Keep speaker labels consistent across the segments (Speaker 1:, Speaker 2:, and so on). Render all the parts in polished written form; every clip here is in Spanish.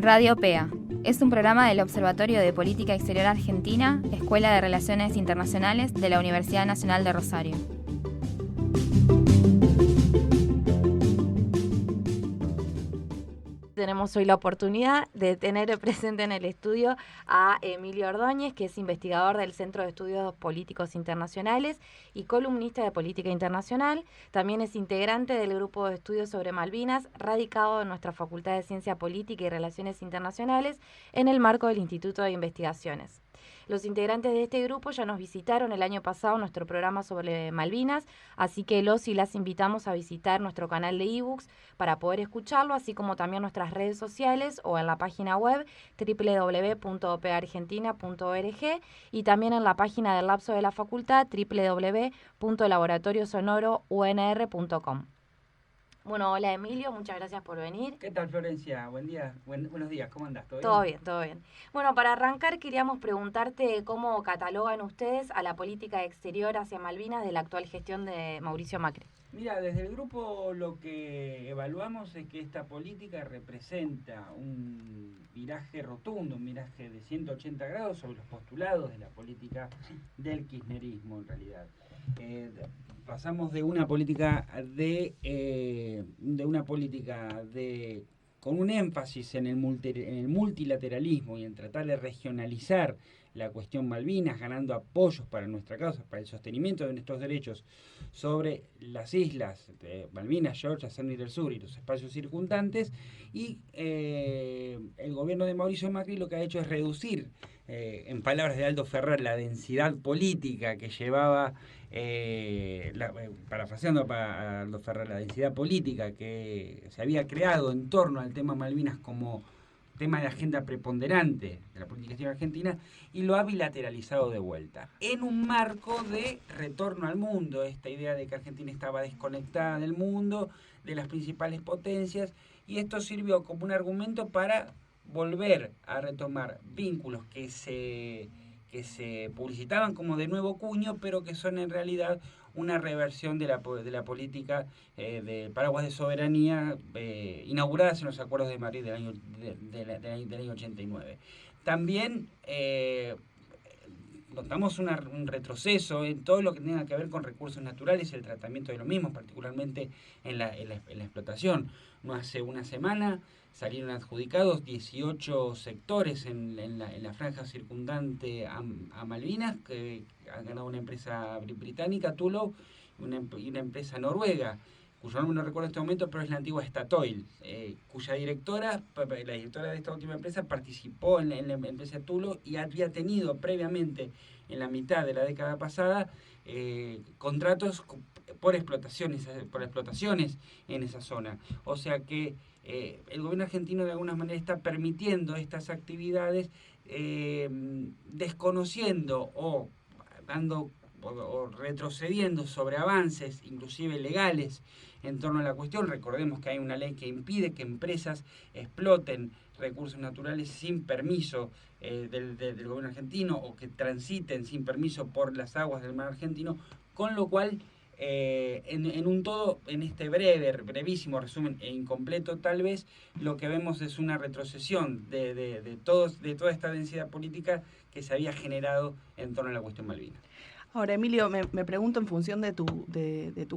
Speaker 1: Radio PEA. Es un programa del Observatorio de Política Exterior Argentina, Escuela de Relaciones Internacionales de la Universidad Nacional de Rosario.
Speaker 2: Tenemos hoy la oportunidad de tener presente en el estudio a Emilio Ordóñez, que es investigador del Centro de Estudios Políticos Internacionales y columnista de Política Internacional. También es integrante del Grupo de Estudios sobre Malvinas, radicado en nuestra Facultad de Ciencia Política y Relaciones Internacionales en el marco del Instituto de Investigaciones. Los integrantes de este grupo ya nos visitaron el año pasado nuestro programa sobre Malvinas, así que los y las invitamos a visitar nuestro canal de ebooks para poder escucharlo, así como también nuestras redes sociales o en la página web www.opeargentina.org y también en la página del lapso de la facultad www.laboratoriosonorounr.com. Bueno, hola Emilio, muchas gracias por venir.
Speaker 3: ¿Qué tal, Florencia? Buen día, buenos días, ¿cómo andás?
Speaker 2: ¿Todo bien? Todo bien. Bueno, para arrancar queríamos preguntarte cómo catalogan ustedes a la política exterior hacia Malvinas de la actual gestión de Mauricio Macri.
Speaker 3: Mira, desde el grupo lo que evaluamos es que esta política representa un viraje rotundo, un viraje de 180 grados sobre los postulados de la política del kirchnerismo en realidad. Pasamos de una política con un énfasis en el multilateralismo y en tratar de regionalizar la cuestión Malvinas, ganando apoyos para nuestra causa, para el sostenimiento de nuestros derechos sobre las islas de Malvinas, Georgia, Sandy del Sur y los espacios circundantes, y el gobierno de Mauricio Macri lo que ha hecho es reducir, en palabras de Aldo Ferrer, la densidad política que llevaba, parafraseando para Aldo Ferrer, la densidad política que se había creado en torno al tema Malvinas como tema de agenda preponderante de la política exterior argentina, y lo ha bilateralizado de vuelta, en un marco de retorno al mundo, esta idea de que Argentina estaba desconectada del mundo, de las principales potencias, y esto sirvió como un argumento para volver a retomar vínculos que se publicitaban como de nuevo cuño, pero que son en realidad una reversión de la política de paraguas de soberanía inauguradas en los acuerdos de Madrid del año 89. También notamos un retroceso en todo lo que tenga que ver con recursos naturales y el tratamiento de los mismos, particularmente en la explotación. No hace una semana salieron adjudicados 18 sectores en la franja circundante a Malvinas, que ha ganado una empresa británica, Tullow, y una empresa noruega, cuyo nombre no recuerdo en este momento, pero es la antigua Statoil, cuya la directora de esta última empresa participó en la empresa Tullow y había tenido previamente, en la mitad de la década pasada, contratos por explotaciones en esa zona. O sea que el gobierno argentino de alguna manera está permitiendo estas actividades, desconociendo o retrocediendo sobre avances, inclusive legales, en torno a la cuestión. Recordemos que hay una ley que impide que empresas exploten recursos naturales sin permiso del gobierno argentino, o que transiten sin permiso por las aguas del mar argentino, con lo cual en este brevísimo resumen e incompleto tal vez, lo que vemos es una retrocesión de toda esta densidad política que se había generado en torno a la cuestión Malvinas.
Speaker 4: Ahora, Emilio, me pregunto en función de tu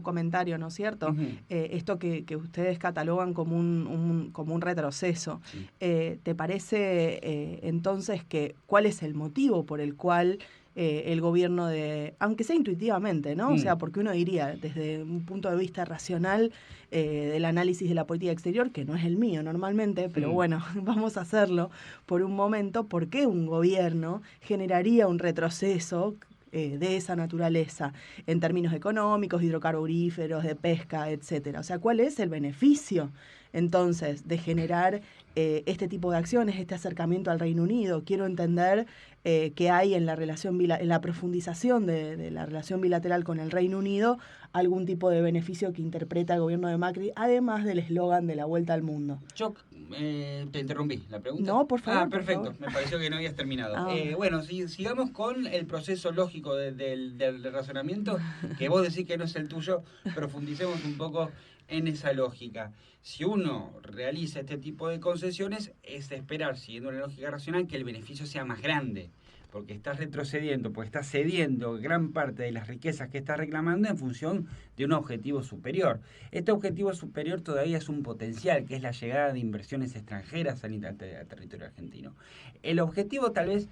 Speaker 4: comentario, ¿no es cierto?
Speaker 3: Uh-huh.
Speaker 4: Esto que ustedes catalogan como un retroceso.
Speaker 3: Sí.
Speaker 4: ¿Te parece entonces cuál es el motivo por el cual el gobierno aunque sea intuitivamente, ¿no? O sea, porque uno diría, desde un punto de vista racional del análisis de la política exterior, que no es el mío normalmente, pero bueno, vamos a hacerlo por un momento, ¿por qué un gobierno generaría un retroceso de esa naturaleza en términos económicos, hidrocarburíferos, de pesca, etcétera? O sea, ¿cuál es el beneficio entonces de generar este tipo de acciones, este acercamiento al Reino Unido? Quiero entender que hay en la profundización de la relación bilateral con el Reino Unido algún tipo de beneficio que interpreta el gobierno de Macri, además del eslogan de la vuelta al mundo.
Speaker 3: Yo te interrumpí la pregunta.
Speaker 4: No, por favor.
Speaker 3: Perfecto,
Speaker 4: por favor.
Speaker 3: Me pareció que no habías terminado.
Speaker 4: Bueno,
Speaker 3: sigamos con el proceso lógico del razonamiento, que vos decís que no es el tuyo. Profundicemos un poco en esa lógica. Si uno realiza este tipo de concesiones, es de esperar, siguiendo la lógica racional, que el beneficio sea más grande, porque estás retrocediendo, porque estás cediendo gran parte de las riquezas que estás reclamando en función de un objetivo superior. Este objetivo superior todavía es un potencial, que es la llegada de inversiones extranjeras al territorio argentino. El objetivo tal vez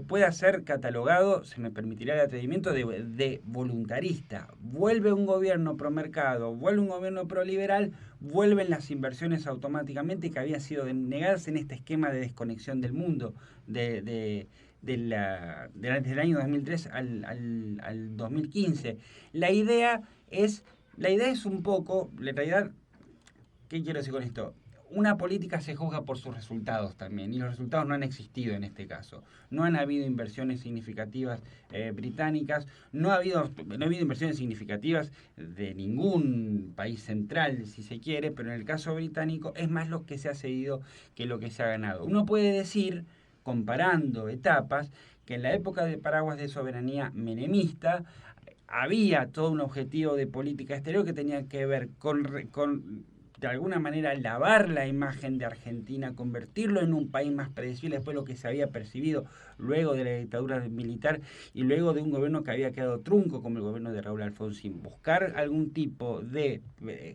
Speaker 3: pueda ser catalogado, se me permitirá el atrevimiento, de voluntarista. Vuelve un gobierno promercado, vuelve un gobierno proliberal, vuelven las inversiones automáticamente que habían sido negadas en este esquema de desconexión del mundo, del año 2003 al 2015. La idea es un poco, en realidad, ¿qué quiero decir con esto? Una política se juzga por sus resultados también, y los resultados no han existido en este caso. No han habido inversiones significativas británicas, no ha habido inversiones significativas de ningún país central, si se quiere, pero en el caso británico es más lo que se ha cedido que lo que se ha ganado. Uno puede decir, comparando etapas, que en la época del paraguas de soberanía menemista había todo un objetivo de política exterior que tenía que ver con de alguna manera lavar la imagen de Argentina, convertirlo en un país más predecible después de lo que se había percibido luego de la dictadura militar y luego de un gobierno que había quedado trunco como el gobierno de Raúl Alfonsín. Buscar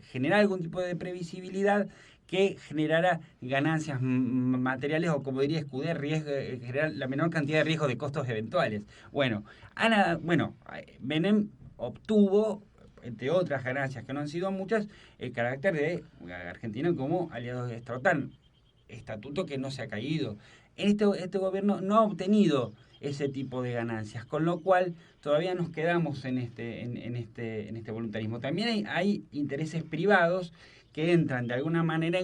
Speaker 3: generar algún tipo de previsibilidad que generara ganancias materiales o, como diría Escudé, generar la menor cantidad de riesgos de costos eventuales. Menem obtuvo, entre otras ganancias que no han sido muchas, el carácter de Argentina como aliado de esta OTAN, estatuto que no se ha caído. Este gobierno no ha obtenido ese tipo de ganancias, con lo cual todavía nos quedamos en este voluntarismo. También hay intereses privados que entran de alguna manera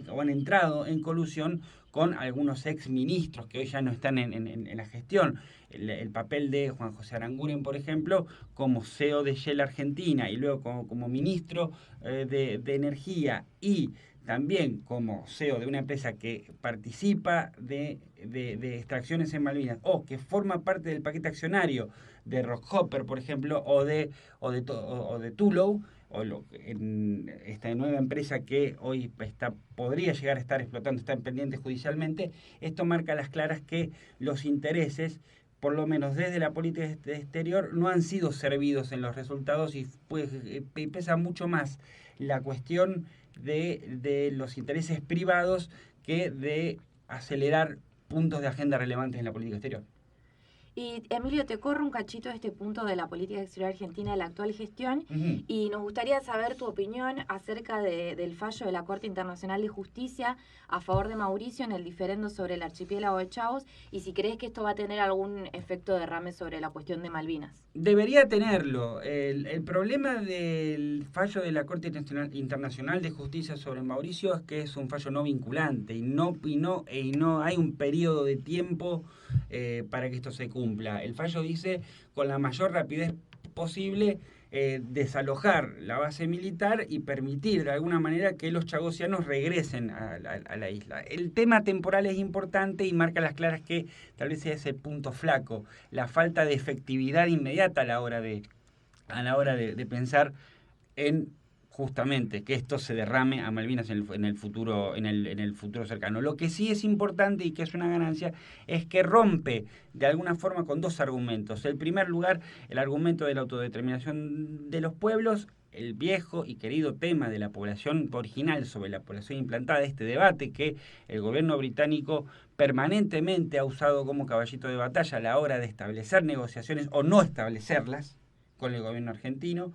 Speaker 3: o han entrado en colusión con algunos exministros que hoy ya no están en la gestión. El papel de Juan José Aranguren, por ejemplo, como CEO de Shell Argentina y luego como ministro de Energía y también como CEO de una empresa que participa de extracciones en Malvinas o que forma parte del paquete accionario de Rockhopper, por ejemplo, o de Tullow, en esta nueva empresa que hoy podría llegar a estar explotando, está pendiente judicialmente. Esto marca a las claras que los intereses, por lo menos desde la política exterior, no han sido servidos en los resultados y pesa mucho más la cuestión de los intereses privados que de acelerar puntos de agenda relevantes en la política exterior.
Speaker 2: Y Emilio, te corro un cachito de este punto de la política exterior argentina de la actual gestión y nos gustaría saber tu opinión acerca del fallo de la Corte Internacional de Justicia a favor de Mauricio en el diferendo sobre el archipiélago de Chagos y si crees que esto va a tener algún efecto derrame sobre la cuestión de Malvinas.
Speaker 3: Debería tenerlo. El problema del fallo de la Corte Internacional de Justicia sobre Mauricio es que es un fallo no vinculante y no hay un periodo de tiempo para que esto se cumpla. El fallo dice con la mayor rapidez posible desalojar la base militar y permitir de alguna manera que los chagosianos regresen a la isla. El tema temporal es importante y marca las claras que tal vez sea ese punto flaco, la falta de efectividad inmediata a la hora de pensar en justamente que esto se derrame a Malvinas en el futuro cercano. Lo que sí es importante y que es una ganancia es que rompe de alguna forma con dos argumentos. En primer lugar, el argumento de la autodeterminación de los pueblos, el viejo y querido tema de la población original sobre la población implantada, este debate que el gobierno británico permanentemente ha usado como caballito de batalla a la hora de establecer negociaciones o no establecerlas con el gobierno argentino,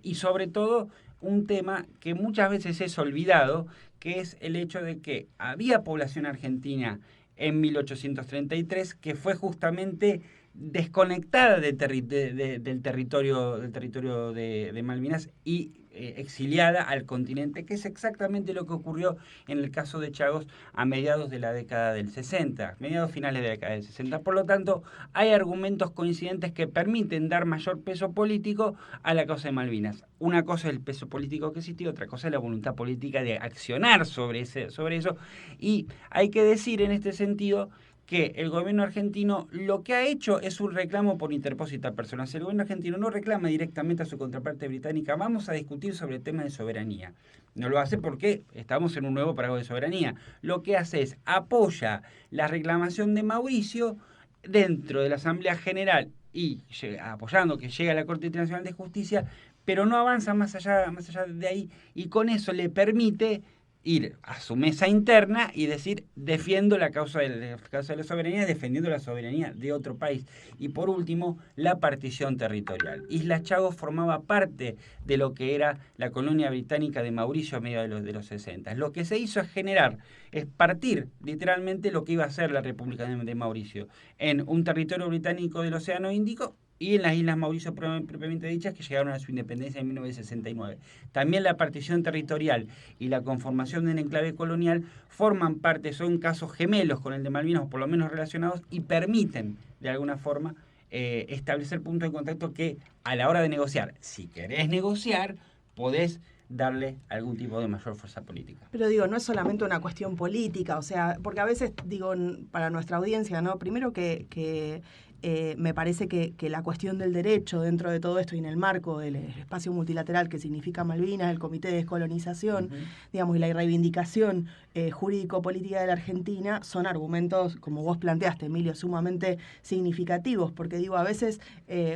Speaker 3: y sobre todo un tema que muchas veces es olvidado, que es el hecho de que había población argentina en 1833 que fue justamente desconectada del territorio de Malvinas y exiliada al continente, que es exactamente lo que ocurrió en el caso de Chagos a mediados de la década del 60, finales de la década del 60. Por lo tanto, hay argumentos coincidentes que permiten dar mayor peso político a la causa de Malvinas. Una cosa es el peso político que existió, otra cosa es la voluntad política de accionar sobre eso. Y hay que decir en este sentido que el gobierno argentino lo que ha hecho es un reclamo por interpósita persona. Si el gobierno argentino no reclama directamente a su contraparte británica, vamos a discutir sobre el tema de soberanía. No lo hace porque estamos en un nuevo paraguas de soberanía. Lo que hace es apoya la reclamación de Mauricio dentro de la Asamblea General y apoyando que llegue a la Corte Internacional de Justicia, pero no avanza más allá de ahí, y con eso le permite ir a su mesa interna y decir, defiendo la causa de la soberanía, defendiendo la soberanía de otro país. Y por último, la partición territorial. Islas Chagos formaba parte de lo que era la colonia británica de Mauricio a mediados de los 60. Lo que se hizo es partir literalmente lo que iba a ser la República de Mauricio en un territorio británico del Océano Índico y en las Islas Mauricio propiamente dichas, que llegaron a su independencia en 1969. También la partición territorial y la conformación de un enclave colonial forman parte, son casos gemelos con el de Malvinas, o por lo menos relacionados, y permiten, de alguna forma, establecer puntos de contacto que, a la hora de negociar, si querés negociar, podés darle algún tipo de mayor fuerza política.
Speaker 4: Pero digo, no es solamente una cuestión política, o sea, porque a veces, digo, para nuestra audiencia, ¿no? Primero que me parece que la cuestión del derecho dentro de todo esto y en el marco del espacio multilateral que significa Malvinas, el Comité de Descolonización, digamos, y la reivindicación jurídico-política de la Argentina son argumentos, como vos planteaste, Emilio, sumamente significativos, porque digo, a veces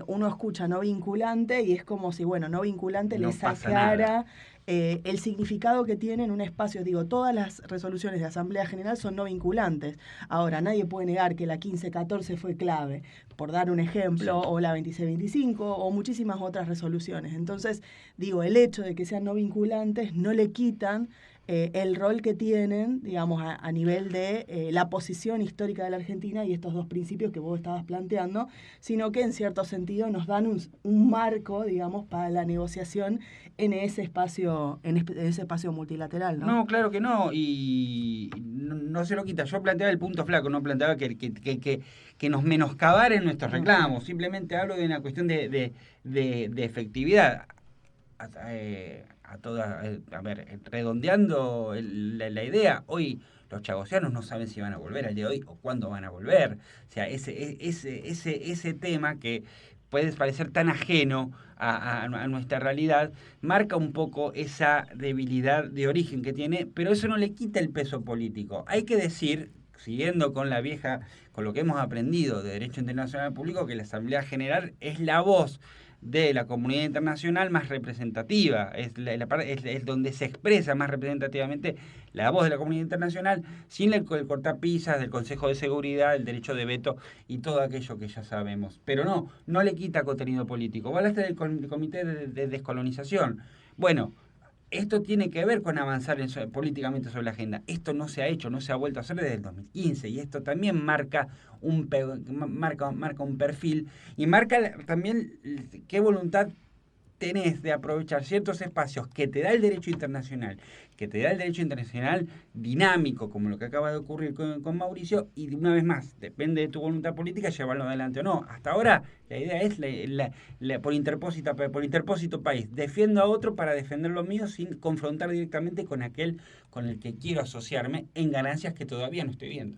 Speaker 4: uno escucha no vinculante y es como si, bueno, no vinculante
Speaker 3: no
Speaker 4: le sacara el significado que tiene en un espacio. Digo, todas las resoluciones de Asamblea General son no vinculantes. Ahora, nadie puede negar que la 1514 fue clave, por dar un ejemplo, o la 2625, o muchísimas otras resoluciones. Entonces, digo, el hecho de que sean no vinculantes no le quitan el rol que tienen, digamos, a nivel de la posición histórica de la Argentina y estos dos principios que vos estabas planteando, sino que en cierto sentido nos dan un marco, digamos, para la negociación en ese espacio multilateral, ¿no?
Speaker 3: No, claro que no, y no se lo quita. Yo planteaba el punto flaco, no planteaba que nos menoscabara en nuestros reclamos. Simplemente hablo de una cuestión de efectividad. Redondeando la idea, hoy los chagosianos no saben si van a volver al día de hoy o cuándo van a volver. O sea, ese tema que puede parecer tan ajeno a nuestra realidad, marca un poco esa debilidad de origen que tiene, pero eso no le quita el peso político. Hay que decir, siguiendo con con lo que hemos aprendido de Derecho Internacional Público, que la Asamblea General es la voz de la comunidad internacional más representativa, es donde se expresa más representativamente la voz de la comunidad internacional, sin el cortapisas del Consejo de Seguridad, el derecho de veto y todo aquello que ya sabemos. Pero no le quita contenido político. Hablaste del Comité de Descolonización. Bueno, esto tiene que ver con avanzar políticamente sobre la agenda. Esto no se ha hecho, no se ha vuelto a hacer desde el 2015, y esto también marca un perfil y marca también qué voluntad tenés de aprovechar ciertos espacios que te da el derecho internacional, dinámico, como lo que acaba de ocurrir con Mauricio, y una vez más, depende de tu voluntad política llevarlo adelante o no. Hasta ahora, la idea es por interpósito país. Defiendo a otro para defender lo mío sin confrontar directamente con aquel con el que quiero asociarme en ganancias que todavía no estoy viendo.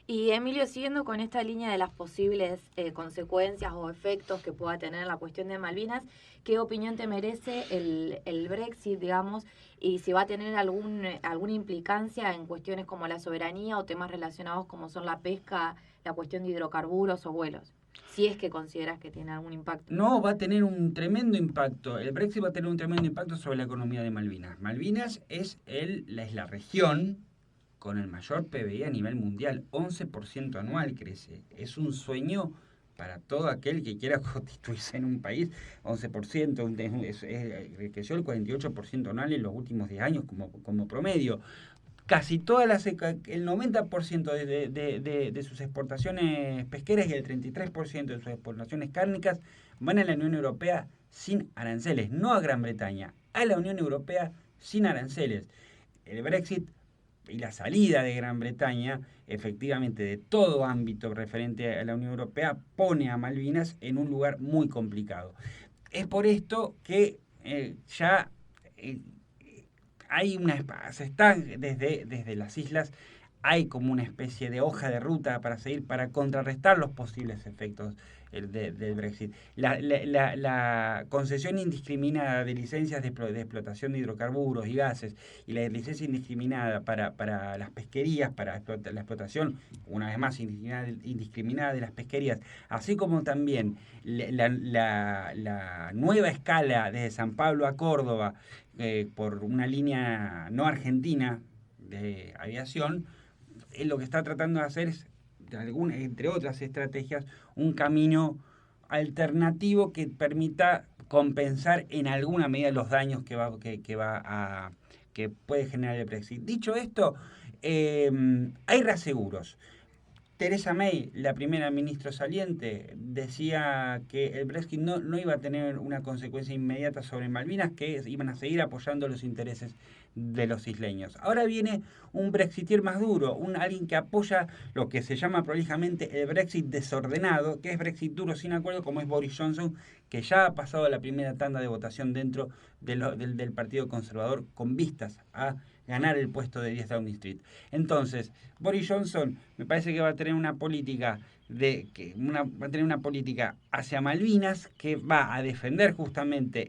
Speaker 2: Y Emilio, siguiendo con esta línea de las posibles consecuencias o efectos que pueda tener la cuestión de Malvinas, ¿qué opinión te merece el Brexit, digamos, y si va a tener alguna implicancia en cuestiones como la soberanía o temas relacionados como son la pesca, la cuestión de hidrocarburos o vuelos? Si es que consideras que tiene algún impacto.
Speaker 3: No, va a tener un tremendo impacto. El Brexit va a tener un tremendo impacto sobre la economía de Malvinas. Malvinas es la región con el mayor PBI a nivel mundial, 11% anual crece. Es un sueño para todo aquel que quiera constituirse en un país. 11%, creció el 48% anual en los últimos 10 años como promedio. Casi todas el 90% de sus exportaciones pesqueras y el 33% de sus exportaciones cárnicas van a la Unión Europea sin aranceles, no a Gran Bretaña, a la Unión Europea sin aranceles. El Brexit y la salida de Gran Bretaña, efectivamente, de todo ámbito referente a la Unión Europea, pone a Malvinas en un lugar muy complicado. Es por esto que hay se está desde las islas hay como una especie de hoja de ruta para seguir, para contrarrestar los posibles efectos del Brexit. La concesión indiscriminada de licencias de explotación de hidrocarburos y gases y la licencia indiscriminada para las pesquerías, para la explotación, una vez más, indiscriminada de las pesquerías, así como también la nueva escala desde San Pablo a Córdoba por una línea no argentina de aviación, lo que está tratando de hacer es, entre otras estrategias, un camino alternativo que permita compensar en alguna medida los daños que puede generar el Brexit. Dicho esto, hay reaseguros. Theresa May, la primera ministra saliente, decía que el Brexit no iba a tener una consecuencia inmediata sobre Malvinas, que iban a seguir apoyando los intereses de los isleños. Ahora viene un brexitier más duro, alguien que apoya lo que se llama prolijamente el Brexit desordenado, que es Brexit duro sin acuerdo, como es Boris Johnson, que ya ha pasado la primera tanda de votación dentro del Partido Conservador con vistas a ganar el puesto de 10 Downing Street. Entonces, Boris Johnson me parece que va a tener una política hacia Malvinas que va a defender justamente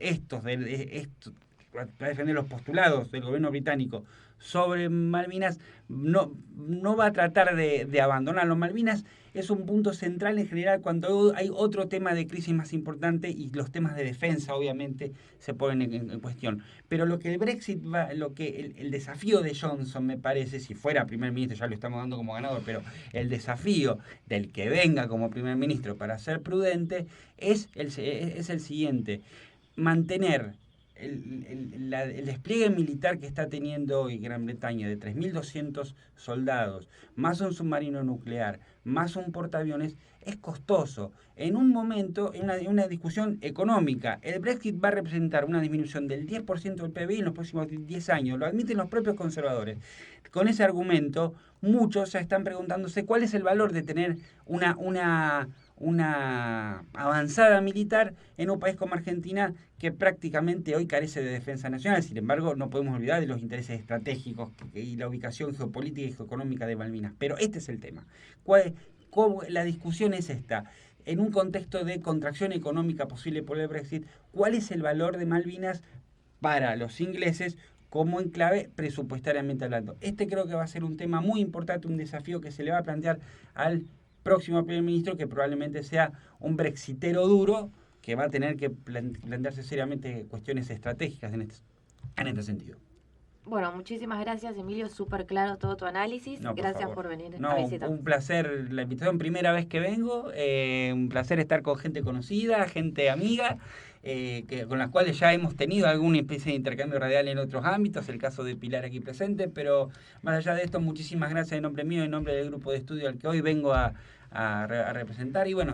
Speaker 3: va a defender los postulados del gobierno británico sobre Malvinas, no va a tratar de abandonar los Malvinas. Es un punto central en general cuando hay otro tema de crisis más importante y los temas de defensa obviamente se ponen en cuestión. Pero lo que el Brexit el desafío de Johnson, me parece, si fuera primer ministro, ya lo estamos dando como ganador, pero el desafío del que venga como primer ministro para ser prudente es el siguiente: mantener el despliegue militar que está teniendo hoy Gran Bretaña de 3.200 soldados, más un submarino nuclear, más un portaaviones, es costoso. En un momento, en una discusión económica, el Brexit va a representar una disminución del 10% del PBI en los próximos 10 años, lo admiten los propios conservadores. Con ese argumento, muchos ya están preguntándose cuál es el valor de tener una avanzada militar en un país como Argentina, que prácticamente hoy carece de defensa nacional. Sin embargo, no podemos olvidar de los intereses estratégicos y la ubicación geopolítica y geoeconómica de Malvinas. Pero este es el tema. La discusión es esta. En un contexto de contracción económica posible por el Brexit, ¿cuál es el valor de Malvinas para los ingleses como enclave presupuestariamente hablando? Este creo que va a ser un tema muy importante, un desafío que se le va a plantear al próximo primer ministro, que probablemente sea un brexitero duro, que va a tener que plantearse seriamente cuestiones estratégicas en este sentido.
Speaker 2: Bueno, muchísimas gracias, Emilio, súper claro todo tu análisis. Gracias por venir a visitar.
Speaker 3: Un placer la invitación, primera vez que vengo, un placer estar con gente conocida, gente amiga, con las cuales ya hemos tenido alguna especie de intercambio radial en otros ámbitos, el caso de Pilar aquí presente, pero más allá de esto, muchísimas gracias en nombre mío, en nombre del grupo de estudio al que hoy vengo a representar, y bueno,